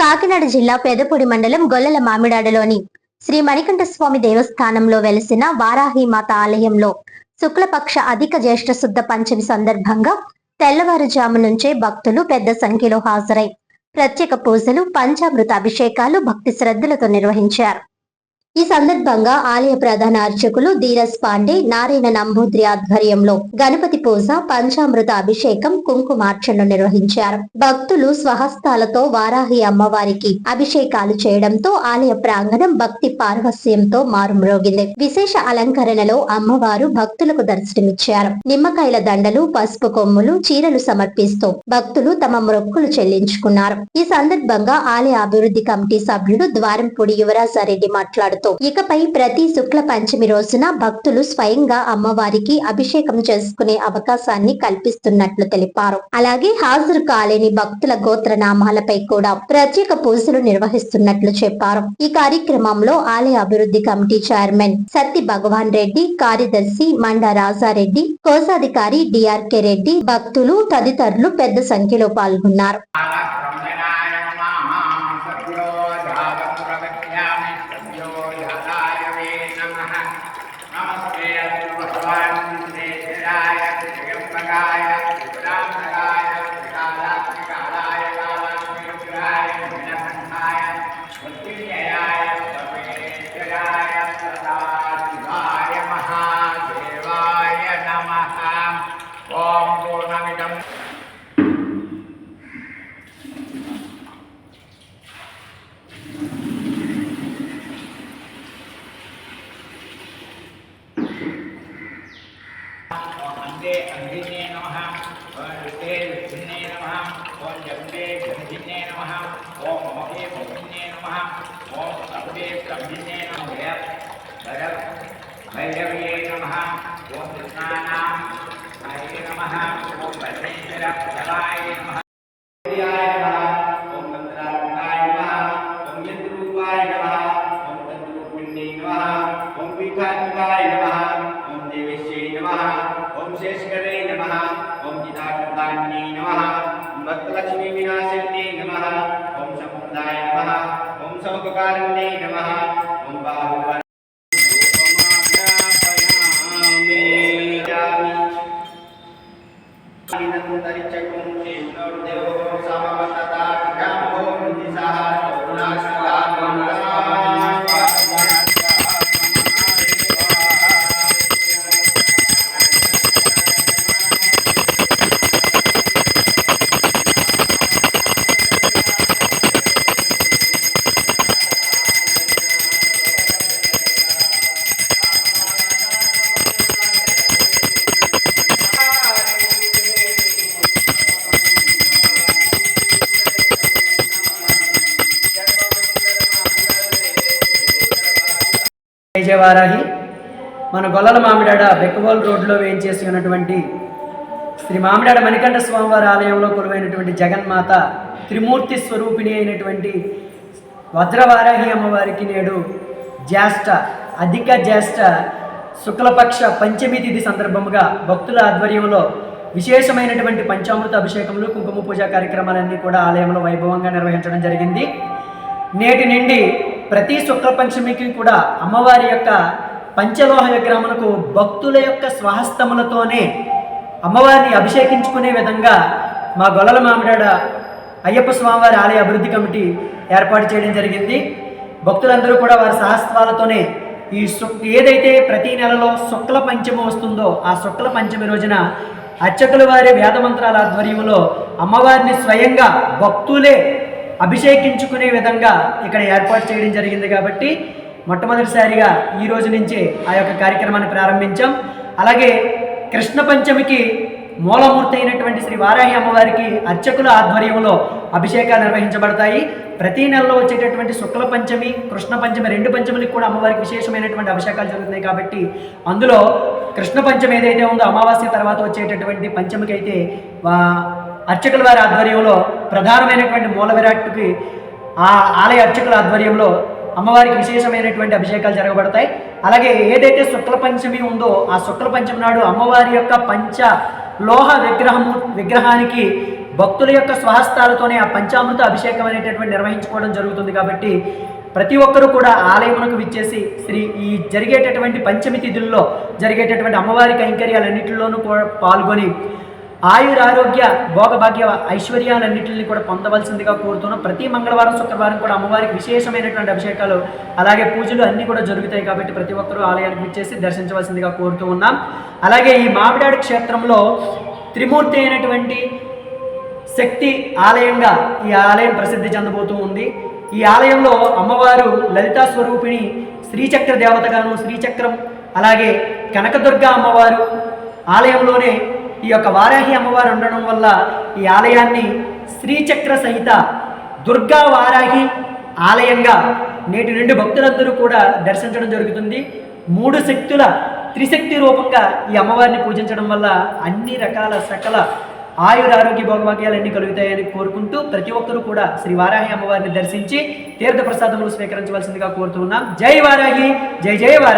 కాకినాడ జిల్లా పెదపూడి మండలం గొల్లల మామిడాడలోని శ్రీ మణికంఠస్వామి దేవస్థానంలో వెలిసిన వారాహిమాత ఆలయంలో శుక్లపక్ష అధిక జ్యేష్ఠ శుద్ధ పంచమి సందర్భంగా తెల్లవారుజాము నుంచే భక్తులు పెద్ద సంఖ్యలో హాజరై ప్రత్యేక పూజలు, పంచామృత అభిషేకాలు భక్తి శ్రద్ధలతో నిర్వహించారు. ఈ సందర్భంగా ఆలయ ప్రధాన అర్చకులు ధీరజ్ పాండే, నారాయణ నంబూద్రి ఆధ్వర్యంలో గణపతి పూజ, పంచామృత అభిషేకం, కుంకుమార్చనలు నిర్వహించారు. భక్తులు స్వహస్తాలతో వారాహి అమ్మవారికి అభిషేకాలు చేయడంతో ఆలయ ప్రాంగణం భక్తి పార్వస్యంతో మారుమ్రోగింది. విశేష అలంకరణలో అమ్మవారు భక్తులకు దర్శనమిచ్చారు. నిమ్మకాయల దండలు, పసుపు కొమ్ములు, చీరలు సమర్పిస్తూ భక్తులు తమ మొక్కులు చెల్లించుకున్నారు. ఈ సందర్భంగా ఆలయ అభివృద్ధి కమిటీ సభ్యుడు ద్వారంపూడి యువరాజారెడ్డి మాట్లాడుతూ ఇకపై ప్రతి శుక్ల పంచమి రోజున భక్తులు స్వయంగా అమ్మవారికి అభిషేకం చేసుకునే అవకాశాన్ని కల్పిస్తున్నట్లు తెలిపారు. అలాగే హాజరు కాలేని భక్తుల గోత్రనామాలపై కూడా ప్రత్యేక పూజలు నిర్వహిస్తున్నట్లు చెప్పారు. ఈ కార్యక్రమంలో ఆలయ అభివృద్ధి కమిటీ చైర్మన్ సత్తి భగవాన్ రెడ్డి, కార్యదర్శి మండా రాజారెడ్డి, కోశాధికారి డిఆర్కే రెడ్డి, భక్తులు తదితరులు పెద్ద సంఖ్యలో పాల్గొన్నారు. अंडे अंधिन्ये नमः ओम विष्टे विष्टिन्ये नमः ओम जगते जगजिन्ये नमः ओम महे भगिन्ये नमः ओम सबे सबजिन्ये नमः भैरव भैरव्ये नमः ओम कृष्णानां हरे नमः ओम परमेश्वर जलाय नमः ओम मंत्रात्मकाय नमः ओम यंत्रूपाय नमः ओम तंत्रूपिण्ये नमः ओम पीठात्मकाय नमः ओम देवेश्ये नमः ओम शेषकरे नमः ओम चिदानंदान्ये नमः ओम भक्तलक्ष्मी विनाशिन्ये नमः ओम समुदाय नमः ओम समपकारण्ये नमः ओम बाहुबल వారాహి మన గొల్లల మామిడాడ బెక్కవోల్ రోడ్లో వేయించేసి ఉన్నటువంటి శ్రీ మామిడాడ మణికంఠ స్వామివారి ఆలయంలో కొలువైనటువంటి జగన్మాత త్రిమూర్తి స్వరూపిణి అయినటువంటి వజ్రవారాహి అమ్మవారికి నేడు అధిక జ్యేష్ఠ శుక్లపక్ష పంచమి తిథి సందర్భముగా భక్తుల ఆధ్వర్యంలో విశేషమైనటువంటి పంచామృత అభిషేకములు, కుంకుమ పూజా కార్యక్రమాలన్నీ కూడా ఆలయంలో వైభవంగా నిర్వహించడం జరిగింది. నేటి నుండి ప్రతి శుక్ల పంచమికి కూడా అమ్మవారి యొక్క పంచలోహ విగ్రహములకు భక్తుల యొక్క స్వహస్తములతోనే అమ్మవారిని అభిషేకించుకునే విధంగా మా గొల్లల మామిడాడ అయ్యప్ప స్వామివారి ఆలయ అభివృద్ధి కమిటీ ఏర్పాటు చేయడం జరిగింది. భక్తులందరూ కూడా వారి సహస్రాలతోనే ఏదైతే ప్రతి నెలలో శుక్ల పంచమి వస్తుందో ఆ శుక్ల పంచమి రోజున అర్చకుల వారి వేదమంత్రాల ఆధ్వర్యంలో అమ్మవారిని స్వయంగా భక్తులే అభిషేకించుకునే విధంగా ఇక్కడ ఏర్పాటు చేయడం జరిగింది. కాబట్టి మొట్టమొదటిసారిగా ఈ రోజు నుంచే ఆ యొక్క కార్యక్రమాన్ని ప్రారంభించాం. అలాగే కృష్ణ పంచమికి మూలమూర్తి అయినటువంటి శ్రీ వారాహి అమ్మవారికి అర్చకుల ఆధ్వర్యంలో అభిషేకాలు నిర్వహించబడతాయి. ప్రతి నెలలో వచ్చేటటువంటి శుక్ల పంచమి, కృష్ణ పంచమి రెండు పంచములకు కూడా అమ్మవారికి విశేషమైనటువంటి అభిషేకాలు జరుగుతున్నాయి. కాబట్టి అందులో కృష్ణ పంచమి ఏదైతే ఉందో అమావాస్య తర్వాత వచ్చేటటువంటి పంచమికి అయితే అర్చకుల వారి ఆధ్వర్యంలో ప్రధానమైనటువంటి మూల విరాట్కి ఆ ఆలయ అర్చకుల ఆధ్వర్యంలో అమ్మవారికి విశేషమైనటువంటి అభిషేకాలు జరగబడతాయి. అలాగే ఏదైతే శుక్ల పంచమి ఉందో ఆ శుక్ల పంచమి నాడు అమ్మవారి యొక్క పంచ లోహ విగ్రహానికి భక్తుల యొక్క స్వహస్తాలతోనే ఆ పంచామృత అభిషేకం అనేటటువంటి నిర్వహించుకోవడం జరుగుతుంది. కాబట్టి ప్రతి ఒక్కరూ కూడా ఆలయమునకు విచ్చేసి ఈ జరిగేటటువంటి పంచమి తిథుల్లో జరిగేటటువంటి అమ్మవారి కైంకర్యాలన్నింటిలోనూ కూడా పాల్గొని ఆయురారోగ్య భోగభాగ్య ఐశ్వర్యాలన్నింటినీ కూడా పొందవలసిందిగా కోరుతున్నాం. ప్రతి మంగళవారం శుక్రవారం కూడా అమ్మవారికి విశేషమైనటువంటి అభిషేకాలు అలాగే పూజలు అన్నీ కూడా జరుగుతాయి. కాబట్టి ప్రతి ఒక్కరూ ఆలయానికి విచ్చేసి దర్శించవలసిందిగా కోరుతూ ఉన్నాం. అలాగే ఈ మామిడాడు క్షేత్రంలో త్రిమూర్తి అయినటువంటి శక్తి ఆలయంగా ఈ ఆలయం ప్రసిద్ధి చెందబోతూ ఉంది. ఈ ఆలయంలో అమ్మవారు లలితా స్వరూపిణి, శ్రీచక్ర దేవతగాను, శ్రీచక్రం అలాగే కనకదుర్గ అమ్మవారు ఆలయంలోనే ఈ యొక్క వారాహి అమ్మవారు ఉండడం వల్ల ఈ ఆలయాన్ని శ్రీచక్ర సహిత దుర్గా వారాహి ఆలయంగా నేటి నుండి భక్తులందరూ కూడా దర్శించడం జరుగుతుంది. 3 శక్తుల త్రిశక్తి రూపంగా ఈ అమ్మవారిని పూజించడం వల్ల అన్ని రకాల సకల ఆయురారోగ్య భోగభాగ్యాలన్నీ కలుగుతాయని కోరుకుంటూ ప్రతి ఒక్కరూ కూడా శ్రీ వారాహి అమ్మవారిని దర్శించి తీర్థ ప్రసాదములు స్వీకరించవలసిందిగా కోరుతున్నాం. జై వారాహి, జై జై వారాహి.